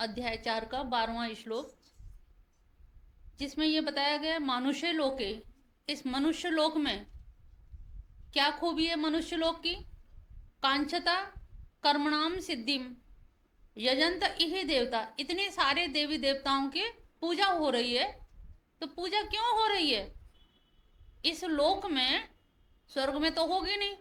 अध्याय 4 का 12वां श्लोक, जिसमें ये बताया गया मनुष्य लोके, इस मनुष्य लोक में क्या खूबी है मनुष्य लोक की? कांक्षता कर्मणाम सिद्धिम यजंत इह देवता, इतने सारे देवी देवताओं की पूजा हो रही है। तो पूजा क्यों हो रही है? इस लोक में, स्वर्ग में तो होगी नहीं,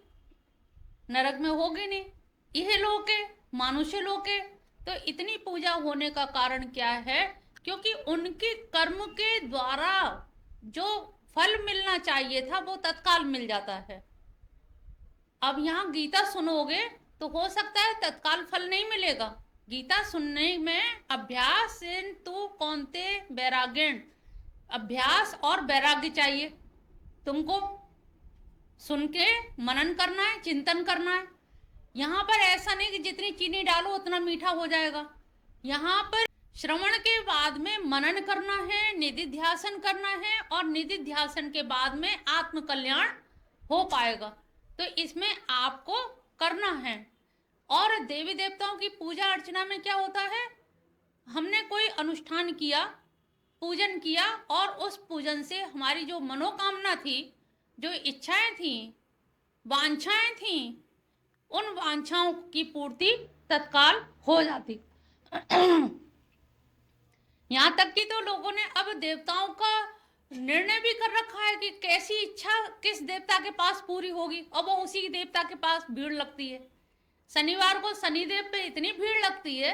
नरक में होगी नहीं, यह लोक है, मनुष्य लोक है। तो इतनी पूजा होने का कारण क्या है? क्योंकि उनके कर्म के द्वारा जो फल मिलना चाहिए था वो तत्काल मिल जाता है। अब यहाँ गीता सुनोगे तो हो सकता है तत्काल फल नहीं मिलेगा। गीता सुनने में अभ्यास तो कौनते वैराग्यण, अभ्यास और वैराग्य चाहिए। तुमको सुन के मनन करना है, चिंतन करना है। यहाँ पर ऐसा नहीं कि जितनी चीनी डालो उतना मीठा हो जाएगा। यहाँ पर श्रवण के बाद में मनन करना है, निधिध्यासन करना है, और निधिध्यासन के बाद में आत्म कल्याण हो पाएगा। तो इसमें आपको करना है। और देवी देवताओं की पूजा अर्चना में क्या होता है? हमने कोई अनुष्ठान किया, पूजन किया, और उस पूजन से हमारी जो मनोकामना थी, जो इच्छाएं थी, वांछाएं थी, उन वांछाओं की पूर्ति तत्काल हो जाती। यहाँ तक कि तो लोगों ने अब देवताओं का निर्णय भी कर रखा है कि कैसी इच्छा किस देवता के पास पूरी होगी, और वो उसी देवता के पास भीड़ लगती है। शनिवार को शनिदेव पे इतनी भीड़ लगती है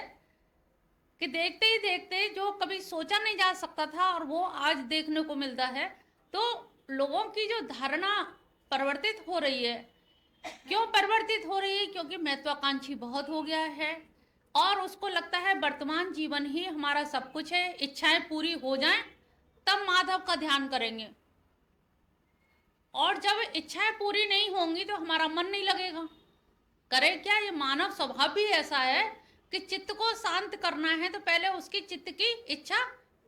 कि देखते ही देखते जो कभी सोचा नहीं जा सकता था और वो आज देखने को मिलता है। तो लोगों की जो धारणा परिवर्तित हो रही है, क्यों परिवर्तित हो रही है? क्योंकि महत्वाकांक्षी बहुत हो गया है और उसको लगता है वर्तमान जीवन ही हमारा सब कुछ है, इच्छाएं पूरी हो जाएं तब माधव का ध्यान करेंगे। और जब इच्छाएं पूरी नहीं होंगी तो हमारा मन नहीं लगेगा। करे क्या? ये मानव स्वभाव भी ऐसा है कि चित्त को शांत करना है तो पहले उसकी चित्त की इच्छा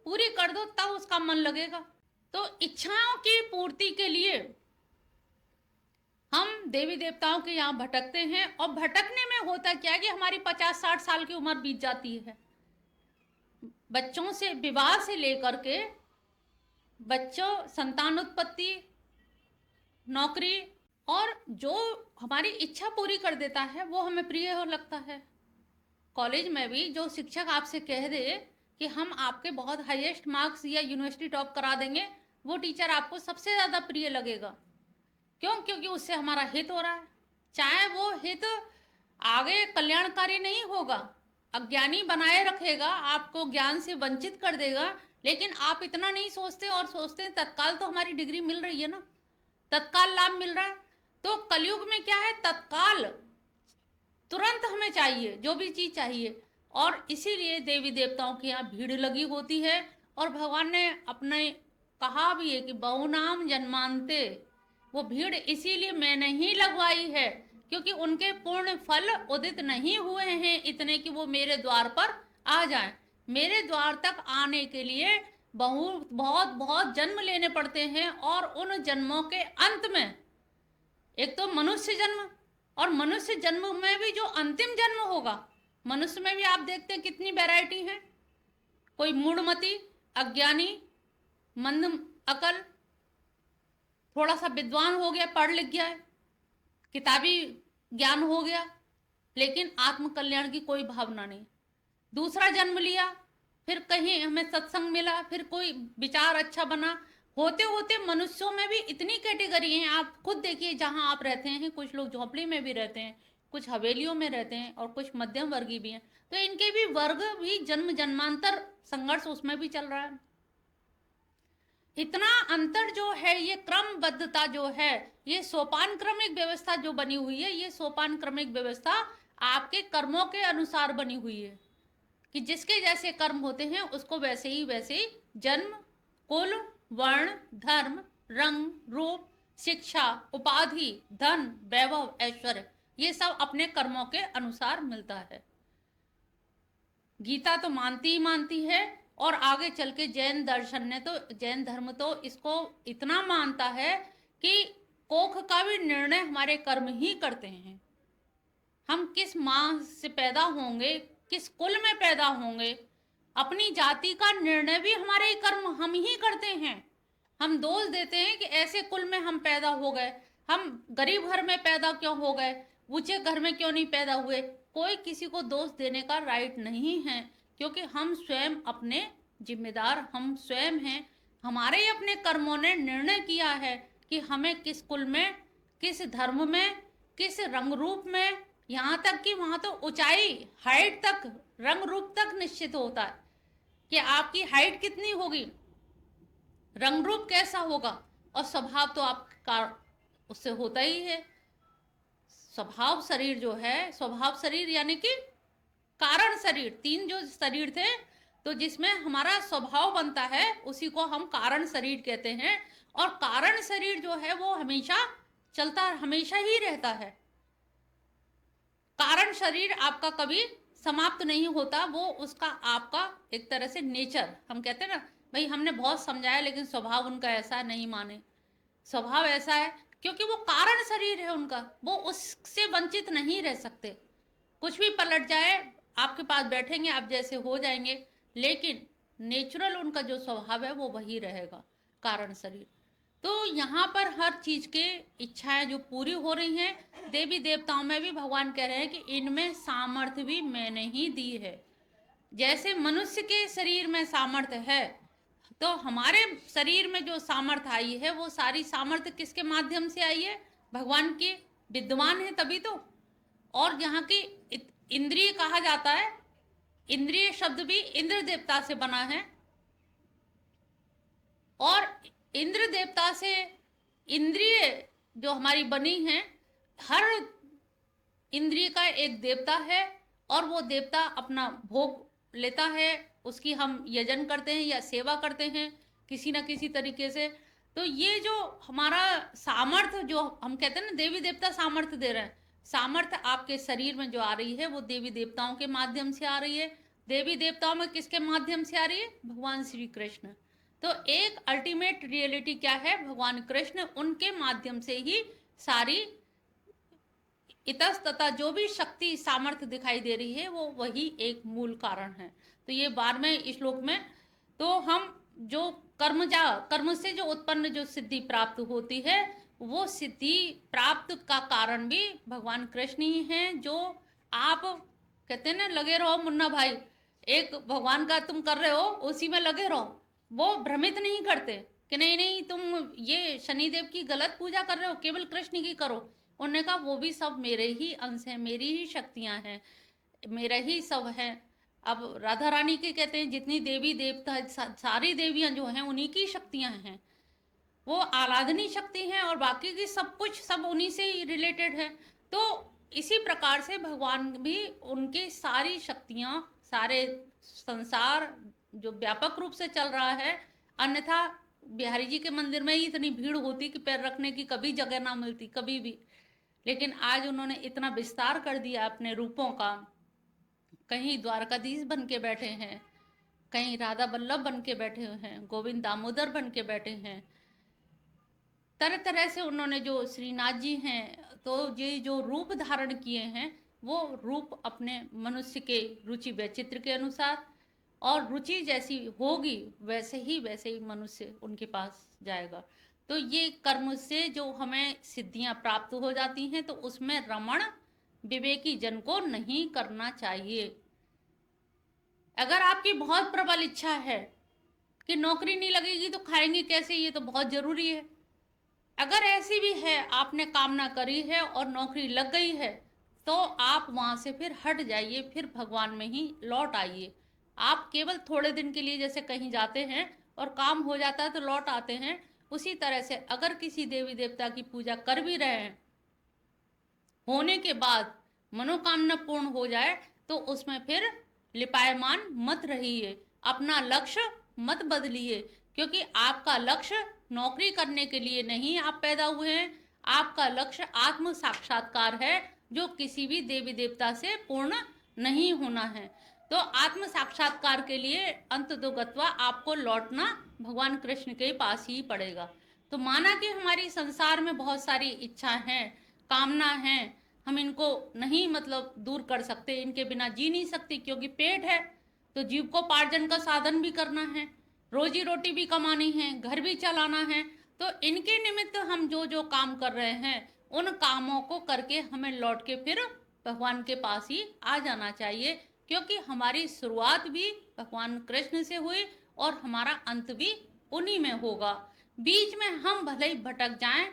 पूरी कर दो, तब उसका मन लगेगा। तो इच्छाओं की पूर्ति के लिए हम देवी देवताओं के यहाँ भटकते हैं, और भटकने में होता क्या है कि हमारी 50-60 साल की उम्र बीत जाती है। बच्चों से, विवाह से लेकर के बच्चों, संतान उत्पत्ति, नौकरी, और जो हमारी इच्छा पूरी कर देता है वो हमें प्रिय हो लगता है। कॉलेज में भी जो शिक्षक आपसे कह दे कि हम आपके बहुत हाईएस्ट मार्क्स या यूनिवर्सिटी टॉप करा देंगे, वो टीचर आपको सबसे ज़्यादा प्रिय लगेगा। क्यों? क्योंकि उससे हमारा हित हो रहा है। चाहे वो हित आगे कल्याणकारी नहीं होगा, अज्ञानी बनाए रखेगा, आपको ज्ञान से वंचित कर देगा, लेकिन आप इतना नहीं सोचते और सोचते हैं तत्काल तो हमारी डिग्री मिल रही है ना, तत्काल लाभ मिल रहा है। तो कलयुग में क्या है? तत्काल, तुरंत हमें चाहिए जो भी चीज चाहिए। और इसीलिए देवी देवताओं के यहाँ भीड़ लगी होती है। और भगवान ने अपने कहा भी है कि बहुनाम जन्मांते, वो भीड़ इसीलिए मैंने ही लगवाई है क्योंकि उनके पूर्ण फल उदित नहीं हुए हैं इतने कि वो मेरे द्वार पर आ जाएं। मेरे द्वार तक आने के लिए बहुत बहुत बहुत जन्म लेने पड़ते हैं, और उन जन्मों के अंत में एक तो मनुष्य जन्म, और मनुष्य जन्म में भी जो अंतिम जन्म होगा, मनुष्य में भी आप देखते हैं कितनी वैरायटी है। कोई मूढ़मती, अज्ञानी, मंद अकल, थोड़ा सा विद्वान हो गया, पढ़ लिख गया है, किताबी ज्ञान हो गया, लेकिन आत्म कल्याण की कोई भावना नहीं। दूसरा जन्म लिया, फिर कहीं हमें सत्संग मिला, फिर कोई विचार अच्छा बना। होते होते मनुष्यों में भी इतनी कैटेगरी हैं, आप खुद देखिए जहां आप रहते हैं, कुछ लोग झोपड़ी में भी रहते हैं, कुछ हवेलियों में रहते हैं, और कुछ मध्यम वर्गीय भी हैं। तो इनके भी वर्ग भी जन्म जन्मांतर संघर्ष उसमें भी चल रहा है। इतना अंतर जो है, ये क्रमबद्धता जो है, ये सोपान क्रमिक व्यवस्था जो बनी हुई है, ये सोपान क्रमिक व्यवस्था आपके कर्मों के अनुसार बनी हुई है कि जिसके जैसे कर्म होते हैं उसको वैसे ही जन्म, कुल, वर्ण, धर्म, रंग, रूप, शिक्षा, उपाधि, धन, वैभव, ऐश्वर्य, ये सब अपने कर्मों के अनुसार मिलता है। गीता तो मानती ही मानती है, और आगे चल के जैन दर्शन ने तो, जैन धर्म तो इसको इतना मानता है कि कोख का भी निर्णय हमारे कर्म ही करते हैं। हम किस माँ से पैदा होंगे, किस कुल में पैदा होंगे, अपनी जाति का निर्णय भी हमारे कर्म हम ही करते हैं। हम दोष देते हैं कि ऐसे कुल में हम पैदा हो गए, हम गरीब घर में पैदा क्यों हो गए, ऊंचे घर में क्यों नहीं पैदा हुए। कोई किसी को दोष देने का राइट नहीं है, क्योंकि हम स्वयं अपने जिम्मेदार हम स्वयं हैं। हमारे ही अपने कर्मों ने निर्णय किया है कि हमें किस कुल में, किस धर्म में, किस रंग रूप में, यहाँ तक कि वहाँ तो ऊंचाई हाइट तक, रंग रूप तक निश्चित होता है कि आपकी हाइट कितनी होगी, रंग रूप कैसा होगा, और स्वभाव तो आपका उससे होता ही है। स्वभाव शरीर जो है, स्वभाव शरीर यानी कि कारण शरीर, 3 जो शरीर थे, तो जिसमें हमारा स्वभाव बनता है उसी को हम कारण शरीर कहते हैं। और कारण शरीर जो है वो हमेशा चलता, हमेशा ही रहता है। कारण शरीर आपका कभी समाप्त नहीं होता, वो उसका आपका एक तरह से नेचर, हम कहते हैं ना भाई हमने बहुत समझाया लेकिन स्वभाव उनका ऐसा नहीं माने। स्वभाव ऐसा है क्योंकि वो कारण शरीर है उनका, वो उससे वंचित नहीं रह सकते। कुछ भी पलट जाए, आपके पास बैठेंगे, आप जैसे हो जाएंगे, लेकिन नेचुरल उनका जो स्वभाव है वो वही रहेगा, कारण शरीर। तो यहाँ पर हर चीज के इच्छाएं जो पूरी हो रही हैं, देवी देवताओं में भी भगवान कह रहे हैं कि इनमें सामर्थ्य भी मैंने ही दी है। जैसे मनुष्य के शरीर में सामर्थ्य है, तो हमारे शरीर में जो सामर्थ्य आई है वो सारी सामर्थ्य किसके माध्यम से आई है, भगवान के विद्वान है तभी तो। और यहाँ की इंद्रिय कहा जाता है, इंद्रिय शब्द भी इंद्र देवता से बना है, और इंद्र देवता से इंद्रिय जो हमारी बनी है, हर इंद्रिय का एक देवता है, और वो देवता अपना भोग लेता है, उसकी हम यजन करते हैं या सेवा करते हैं किसी न किसी तरीके से। तो ये जो हमारा सामर्थ्य, जो हम कहते हैं ना देवी देवता सामर्थ्य दे रहे हैं, सामर्थ्य आपके शरीर में जो आ रही है वो देवी देवताओं के माध्यम से आ रही है। देवी देवताओं में किसके माध्यम से आ रही है, भगवान श्री कृष्ण। तो एक अल्टीमेट रियलिटी क्या है, भगवान कृष्ण, उनके माध्यम से ही सारी इतस्ततः जो भी शक्ति सामर्थ्य दिखाई दे रही है वो वही एक मूल कारण है। तो ये 12वें श्लोक में, तो हम जो कर्म से जो उत्पन्न जो सिद्धि प्राप्त होती है, वो सिद्धि प्राप्त का कारण भी भगवान कृष्ण ही हैं। जो आप कहते हैं ना लगे रहो मुन्ना भाई, एक भगवान का तुम कर रहे हो उसी में लगे रहो, वो भ्रमित नहीं करते कि नहीं नहीं तुम ये शनिदेव की गलत पूजा कर रहे हो, केवल कृष्ण की करो। उन्होंने कहा वो भी सब मेरे ही अंश हैं, मेरी ही शक्तियां हैं, मेरा ही सब है। अब राधा रानी के कहते हैं जितनी देवी देवता सारी देवियां जो हैं उन्हीं की शक्तियां हैं, वो आराधनी शक्ति हैं, और बाकी की सब कुछ सब उन्हीं से ही रिलेटेड है। तो इसी प्रकार से भगवान भी, उनकी सारी शक्तियां, सारे संसार जो व्यापक रूप से चल रहा है, अन्यथा बिहारी जी के मंदिर में ही इतनी भीड़ होती कि पैर रखने की कभी जगह ना मिलती कभी भी। लेकिन आज उन्होंने इतना विस्तार कर दिया अपने रूपों का, कहीं द्वारकाधीश बन के बैठे हैं, कहीं राधा वल्लभ बन के बैठे हैं, गोविंद दामोदर बन के बैठे हैं, तरह तरह से उन्होंने जो श्रीनाथ जी हैं, तो ये जो रूप धारण किए हैं वो रूप अपने मनुष्य के रुचि वैचित्र के अनुसार, और रुचि जैसी होगी वैसे ही मनुष्य उनके पास जाएगा। तो ये कर्म से जो हमें सिद्धियां प्राप्त हो जाती हैं, तो उसमें रमण विवेकी जन को नहीं करना चाहिए। अगर आपकी बहुत प्रबल इच्छा है कि नौकरी नहीं लगेगी तो खाएंगे कैसे, ये तो बहुत जरूरी है, अगर ऐसी भी है, आपने कामना करी है और नौकरी लग गई है, तो आप वहां से फिर हट जाइए, फिर भगवान में ही लौट आइए। आप केवल थोड़े दिन के लिए जैसे कहीं जाते हैं और काम हो जाता है तो लौट आते हैं, उसी तरह से अगर किसी देवी देवता की पूजा कर भी रहे हैं, होने के बाद मनोकामना पूर्ण हो जाए तो उसमें फिर लिपायमान मत रहिए, अपना लक्ष्य मत बदलिए, क्योंकि आपका लक्ष्य नौकरी करने के लिए नहीं आप पैदा हुए हैं, आपका लक्ष्य आत्म साक्षात्कार है, जो किसी भी देवी देवता से पूर्ण नहीं होना है। तो आत्म साक्षात्कार के लिए अंत तो गत्वा आपको लौटना भगवान कृष्ण के पास ही पड़ेगा। तो माना कि हमारी संसार में बहुत सारी इच्छा हैं, कामना हैं, हम इनको नहीं मतलब दूर कर सकते, इनके बिना जी नहीं सकते, क्योंकि पेट है तो जीविकोपार्जन का साधन भी करना है, रोजी रोटी भी कमानी है, घर भी चलाना है। तो इनके निमित्त हम जो जो काम कर रहे हैं उन कामों को करके हमें लौट के फिर भगवान के पास ही आ जाना चाहिए, क्योंकि हमारी शुरुआत भी भगवान कृष्ण से हुई और हमारा अंत भी उन्हीं में होगा। बीच में हम भले ही भटक जाएं,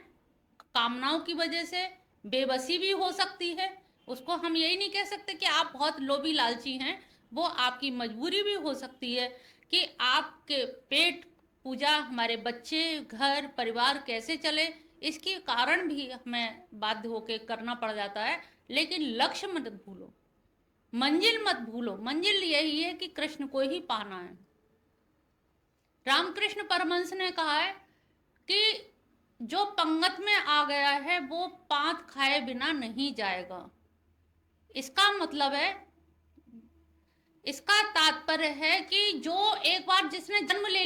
कामनाओं की वजह से बेबसी भी हो सकती है, उसको हम यही नहीं कह सकते कि आप बहुत लोभी लालची हैं, वो आपकी मजबूरी भी हो सकती है कि आपके पेट पूजा, हमारे बच्चे, घर परिवार कैसे चले, इसके कारण भी हमें बाध्य होकर करना पड़ जाता है। लेकिन लक्ष्य मत भूलो, मंजिल मत भूलो, मंजिल यही है कि कृष्ण को ही पाना है। रामकृष्ण परमहंस ने कहा है कि जो पंगत में आ गया है वो पांत खाए बिना नहीं जाएगा। इसका मतलब है, इसका तात्पर्य है कि जो एक बार जिसने जन्म ले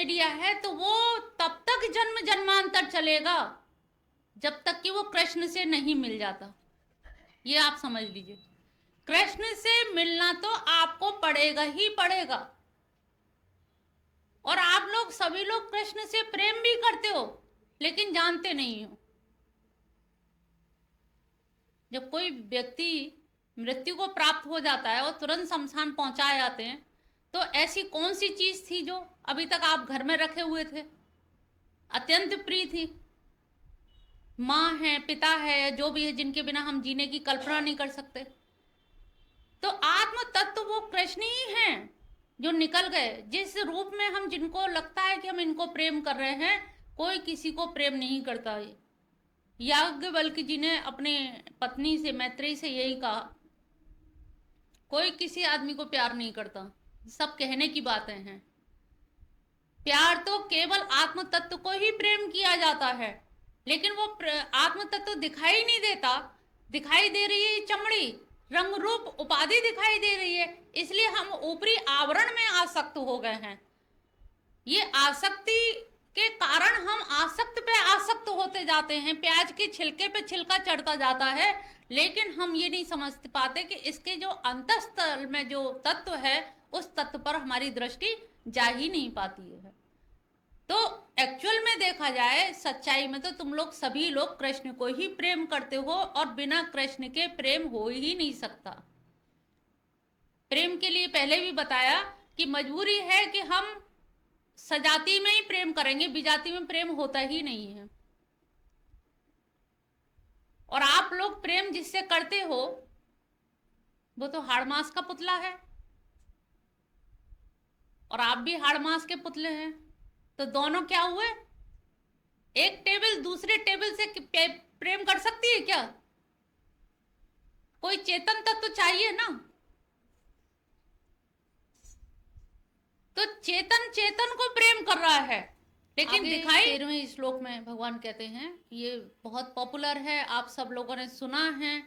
लिया है, तो वो तब तक जन्म जन्मांतर चलेगा जब तक कि वो कृष्ण से नहीं मिल जाता। ये आप समझ लीजिए, कृष्ण से मिलना तो आपको पड़ेगा ही पड़ेगा। और आप लोग सभी लोग कृष्ण से प्रेम भी करते हो लेकिन जानते नहीं हो। जब कोई व्यक्ति मृत्यु को प्राप्त हो जाता है और तुरंत शमशान पहुंचाए जाते हैं, तो ऐसी कौन सी चीज थी जो अभी तक आप घर में रखे हुए थे, अत्यंत प्रिय थी? माँ है, पिता है, जो भी है, जिनके बिना हम जीने की कल्पना नहीं कर सकते। तो आत्म तत्व वो कृष्ण ही हैं जो निकल गए। जिस रूप में हम, जिनको लगता है कि हम इनको प्रेम कर रहे हैं, कोई किसी को प्रेम नहीं करता है। याज्ञवल्क्य जी ने अपने पत्नी से, मैत्रेयी से यही कहा, कोई किसी आदमी को प्यार नहीं करता, सब कहने की बातें हैं। प्यार तो केवल आत्म तत्व को ही प्रेम किया जाता है, लेकिन वो आत्म तत्व दिखाई नहीं देता। दिखाई दे रही है चमड़ी, रंग रूप, उपाधि दिखाई दे रही है, इसलिए हम ऊपरी आवरण में आसक्त हो गए हैं। ये आसक्ति के कारण हम आसक्त पे आसक्त होते जाते हैं। प्याज के छिलके पे छिलका चढ़ता जाता है, लेकिन हम ये नहीं समझ पाते कि इसके जो अंतःस्थल में जो तत्व है, उस तत्व पर हमारी दृष्टि जा ही नहीं पाती है। तो एक्चुअल में देखा जाए, सच्चाई में तो तुम लोग सभी लोग कृष्ण को ही प्रेम करते हो, और बिना कृष्ण के प्रेम हो ही नहीं सकता। प्रेम के लिए पहले भी बताया कि मजबूरी है कि हम सजाति में ही प्रेम करेंगे, विजाति में प्रेम होता ही नहीं है। और आप लोग प्रेम जिससे करते हो वो तो हाड़ मास का पुतला है, और आप भी हाड़ मास के पुतले हैं। तो दोनों क्या हुए? एक टेबल दूसरे टेबल से प्रेम कर सकती है क्या? कोई चेतन तत्व तो चाहिए ना। तो चेतन चेतन को प्रेम कर रहा है, लेकिन दिखाई 13वें श्लोक में भगवान कहते हैं, ये बहुत पॉपुलर है, आप सब लोगों ने सुना है,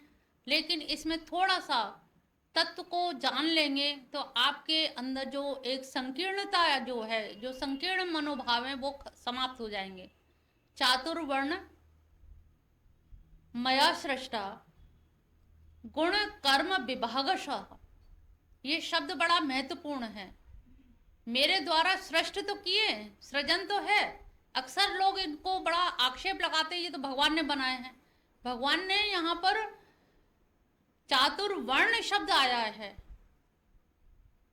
लेकिन इसमें थोड़ा सा तत्व को जान लेंगे तो आपके अंदर जो एक संकीर्णता जो है, जो संकीर्ण मनोभाव है, वो समाप्त हो जाएंगे। चातुर्वर्ण मया सृष्टा गुण कर्म विभागशः, ये शब्द बड़ा महत्वपूर्ण है। मेरे द्वारा सृष्ट तो किए, सृजन तो है। अक्सर लोग इनको बड़ा आक्षेप लगाते हैं, ये तो भगवान ने बनाए हैं। भगवान ने यहाँ पर चातुर्वर्ण शब्द आया है।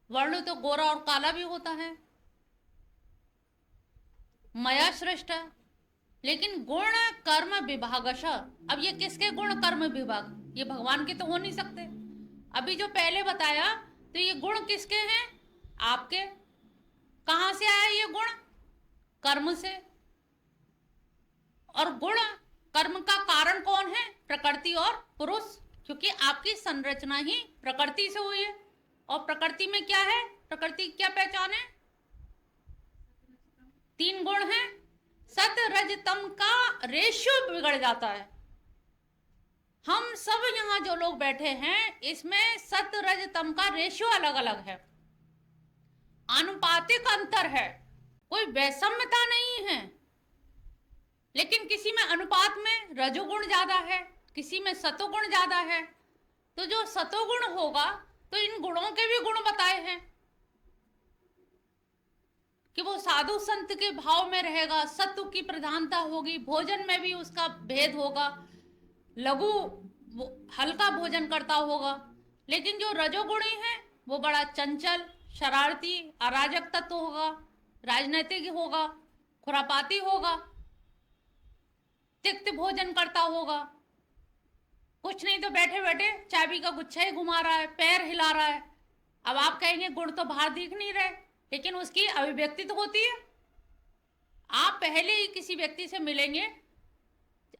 वर्ण तो गोरा और काला भी होता है। मया सृष्ट, लेकिन गुण कर्म विभागशः, अब ये किसके गुण कर्म विभाग? ये भगवान के तो हो नहीं सकते। अभी जो पहले बताया, तो ये गुण किसके हैं? आपके। कहां से आया ये गुण? कर्म से। और गुण कर्म का कारण कौन है? प्रकृति और पुरुष, क्योंकि आपकी संरचना ही प्रकृति से हुई है। और प्रकृति में क्या है? प्रकृति क्या पहचान है? 3 गुण हैं। सत्य रज तम का रेशियो बिगड़ जाता है। हम सब यहाँ जो लोग बैठे हैं, इसमें सत्य रज तम का रेशियो अलग अलग है, आनुपातिक अंतर है, कोई वैषम्यता नहीं है। लेकिन किसी में अनुपात में रजोगुण ज्यादा है, किसी में सतोगुण ज्यादा है। तो जो सतोगुण होगा तो इन गुणों के भी गुण बताए हैं कि वो साधु संत के भाव में रहेगा, सत्व की प्रधानता होगी, भोजन में भी उसका भेद होगा, लघु हल्का भोजन करता होगा। लेकिन जो रजोगुणी है वो बड़ा चंचल, शरारती, अराजक तत्व होगा, राजनीतिक होगा, खुरापाती होगा, तिक्त भोजन करता होगा, कुछ नहीं तो बैठे बैठे चाबी का गुच्छा ही घुमा रहा है, पैर हिला रहा है। अब आप कहेंगे गुण तो बाहर दिख नहीं रहे, लेकिन उसकी अभिव्यक्ति तो होती है। आप पहले ही किसी व्यक्ति से मिलेंगे,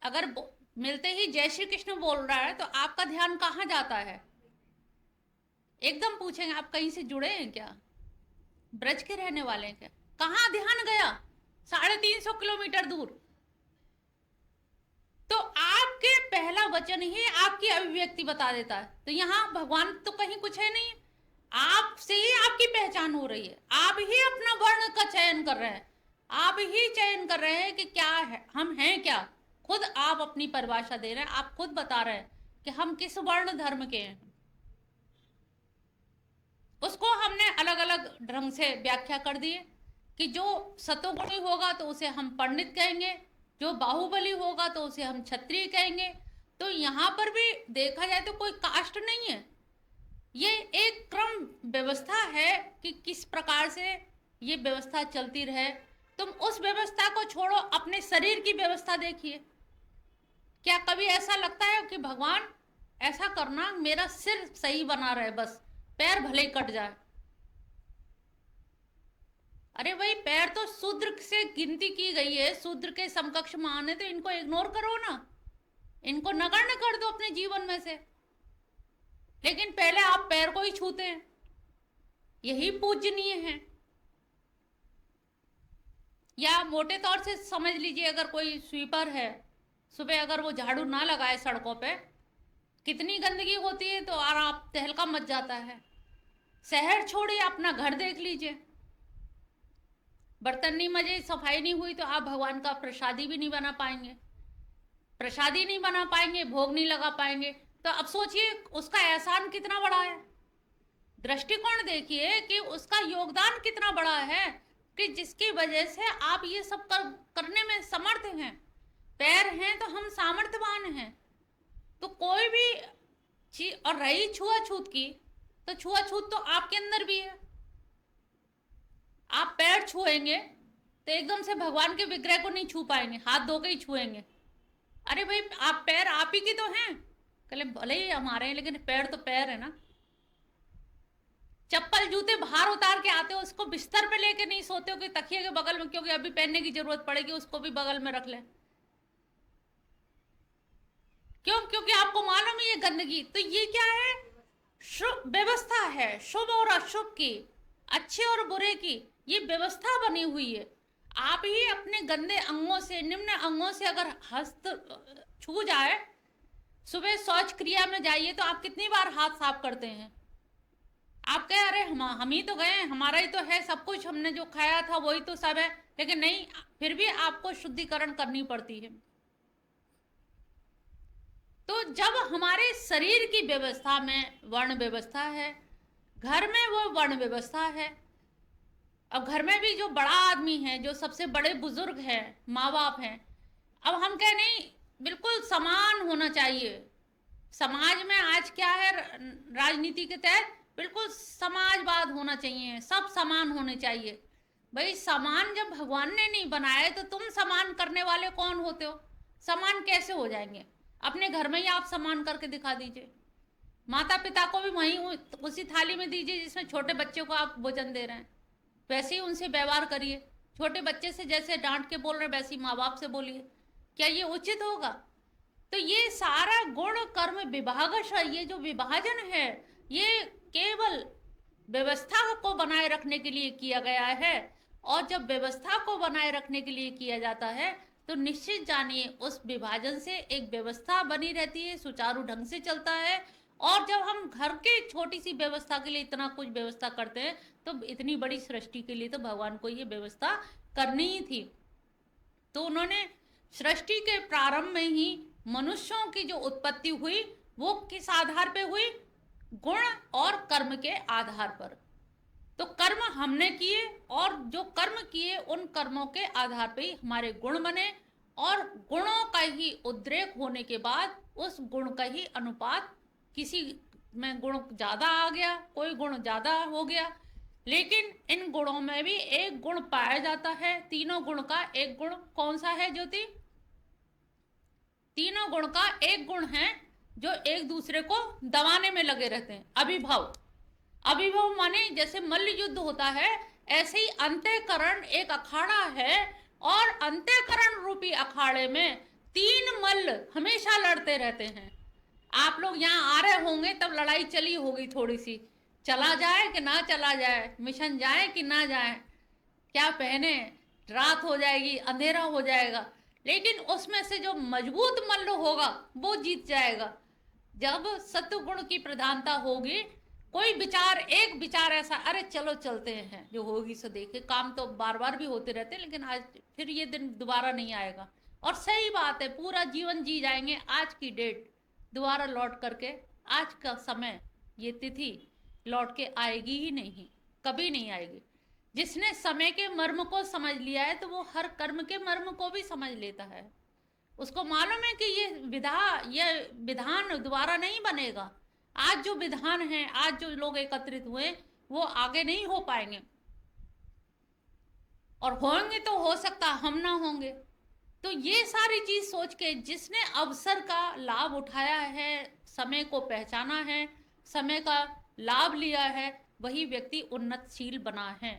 अगर मिलते ही जय श्री कृष्ण बोल रहा है तो आपका ध्यान कहाँ जाता है? एकदम पूछेंगे आप कहीं से जुड़े हैं क्या, ब्रज के रहने वाले हैं क्या? कहाँ ध्यान गया? 350 किलोमीटर दूर। तो आपके पहला वचन ही आपकी अभिव्यक्ति बता देता है। तो यहाँ भगवान तो कहीं कुछ है नहीं, आपसे ही आपकी पहचान हो रही है। आप ही अपना वर्ण का चयन कर रहे हैं, आप ही चयन कर रहे हैं कि क्या है, हम हैं क्या। खुद आप अपनी परिभाषा दे रहे हैं, आप खुद बता रहे हैं कि हम किस वर्ण धर्म के हैं। उसको हमने अलग अलग ढंग से व्याख्या कर दी कि जो सतोगुणी होगा तो उसे हम पंडित कहेंगे, जो बाहुबली होगा तो उसे हम क्षत्रिय कहेंगे। तो यहाँ पर भी देखा जाए तो कोई कास्ट नहीं है, ये एक क्रम व्यवस्था है कि किस प्रकार से ये व्यवस्था चलती रहे। तुम उस व्यवस्था को छोड़ो, अपने शरीर की व्यवस्था देखिए। क्या कभी ऐसा लगता है कि भगवान ऐसा करना, मेरा सिर सही बना रहे, बस पैर भले ही कट जाए? अरे भाई, पैर तो शूद्र से गिनती की गई है, शूद्र के समकक्ष मान है, तो इनको इग्नोर करो ना, इनको नगण्य कर दो अपने जीवन में से। लेकिन पहले आप पैर को ही छूते हैं, यही पूजनीय है। या मोटे तौर से समझ लीजिए, अगर कोई स्वीपर है, सुबह अगर वो झाड़ू ना लगाए सड़कों पे, कितनी गंदगी होती है, तो आप तहलका मच जाता है। शहर छोड़िए, अपना घर देख लीजिए, बर्तन नहीं मजे, सफाई नहीं हुई, तो आप भगवान का प्रसादी भी नहीं बना पाएंगे, प्रसादी नहीं बना पाएंगे, भोग नहीं लगा पाएंगे। तो अब सोचिए उसका एहसान कितना बड़ा है। दृष्टिकोण देखिए कि उसका योगदान कितना बड़ा है, कि जिसकी वजह से आप ये सब करने में समर्थ हैं। पैर हैं तो हम सामर्थ्यवान हैं। तो कोई भी चीज, और रही छुआछूत की, तो छुआछूत तो आपके अंदर भी है। आप पैर छुएंगे तो एकदम से भगवान के विग्रह को नहीं छू पाएंगे, हाथ धो के ही छुएंगे। अरे भाई, आप पैर आप ही की तो हैं, कहले भले ही हमारे हैं, लेकिन पैर तो पैर है ना। चप्पल जूते बाहर उतार के आते हो, उसको बिस्तर पे लेके नहीं सोते हो कि तकिए के बगल में, क्योंकि अभी पहनने की जरूरत पड़ेगी, उसको भी बगल में रख लें। क्यों? क्योंकि आपको मालूम है ये गंदगी। तो ये क्या है? शुभ व्यवस्था है, शुभ और अशुभ की, अच्छे और बुरे की ये व्यवस्था बनी हुई है। आप ही अपने गंदे अंगों से, निम्न अंगों से अगर हस्त छू जाए, सुबह शौच क्रिया में जाइए तो आप कितनी बार हाथ साफ करते हैं? आप कहे अरे हम ही तो गए, हमारा ही तो है सब कुछ, हमने जो खाया था वही तो सब है। लेकिन नहीं, फिर भी आपको शुद्धिकरण करनी पड़ती है। तो जब हमारे शरीर की व्यवस्था में वर्ण व्यवस्था है, घर में वो वर्ण व्यवस्था है। अब घर में भी जो बड़ा आदमी है, जो सबसे बड़े बुजुर्ग हैं, माँ बाप हैं, अब हम कह नहीं बिल्कुल समान होना चाहिए। समाज में आज क्या है, राजनीति के तहत बिल्कुल समाजवाद होना चाहिए, सब समान होने चाहिए। भाई, समान जब भगवान ने नहीं बनाए तो तुम समान करने वाले कौन होते हो? समान कैसे हो जाएंगे? अपने घर में ही आप समान करके दिखा दीजिए। माता पिता को भी वहीं उसी थाली में दीजिए जिसमें छोटे बच्चों को आप भोजन दे रहे हैं, वैसे ही उनसे व्यवहार करिए। छोटे बच्चे से जैसे डांट के बोल रहे हैं, वैसे ही माँ बाप से बोलिए। क्या ये उचित होगा? तो ये सारा गुण कर्म विभागश, ये जो विभाजन है, ये केवल व्यवस्था को बनाए रखने के लिए किया गया है। और जब व्यवस्था को बनाए रखने के लिए किया जाता है तो निश्चित जानिए उस विभाजन से एक व्यवस्था बनी रहती है, सुचारू ढंग से चलता है। और जब हम घर के छोटी सी व्यवस्था के लिए इतना कुछ व्यवस्था करते हैं, तो इतनी बड़ी सृष्टि के लिए तो भगवान को ये व्यवस्था करनी ही थी। तो उन्होंने सृष्टि के प्रारंभ में ही मनुष्यों की जो उत्पत्ति हुई वो किस आधार पे हुई? गुण और कर्म के आधार पर। तो कर्म हमने किए और जो कर्म किए उन कर्मों के आधार पे ही हमारे गुण बने, और गुणों का ही उद्रेक होने के बाद उस गुण का ही अनुपात, किसी में गुण ज्यादा आ गया, कोई गुण ज्यादा हो गया, लेकिन इन गुणों में भी एक गुण पाया जाता है। तीनों गुण का एक गुण कौन सा है ज्योति? तीनों गुण का एक गुण है जो एक दूसरे को दबाने में लगे रहते हैं, अभिभव। अभिभव माने जैसे मल्ल युद्ध होता है, ऐसे ही अंतःकरण एक अखाड़ा है, और अंतःकरण रूपी अखाड़े में तीन मल्ल हमेशा लड़ते रहते हैं। आप लोग यहाँ आ रहे होंगे तब लड़ाई चली होगी थोड़ी सी, चला जाए कि ना चला जाए, मिशन जाए कि ना जाए, क्या पहने, रात हो जाएगी, अंधेरा हो जाएगा, लेकिन उसमें से जो मजबूत मल्ल होगा वो जीत जाएगा। जब सत्वगुण की प्रधानता होगी, कोई विचार, एक विचार ऐसा, अरे चलो चलते हैं, जो होगी सो देखे, काम तो बार बार भी होते रहते हैं, लेकिन आज फिर ये दिन दोबारा नहीं आएगा। और सही बात है, पूरा जीवन जी जाएंगे, आज की डेट दोबारा लौट करके, आज का समय, ये तिथि लौट के आएगी ही नहीं, कभी नहीं आएगी। जिसने समय के मर्म को समझ लिया है तो वो हर कर्म के मर्म को भी समझ लेता है। उसको मालूम है कि ये विधान दोबारा नहीं बनेगा। आज जो विधान है, आज जो लोग एकत्रित हुए, वो आगे नहीं हो पाएंगे, और होंगे तो हो सकता हम ना होंगे। तो ये सारी चीज सोच के जिसने अवसर का लाभ उठाया है, समय को पहचाना है, समय का लाभ लिया है, वही व्यक्ति उन्नतशील बना है।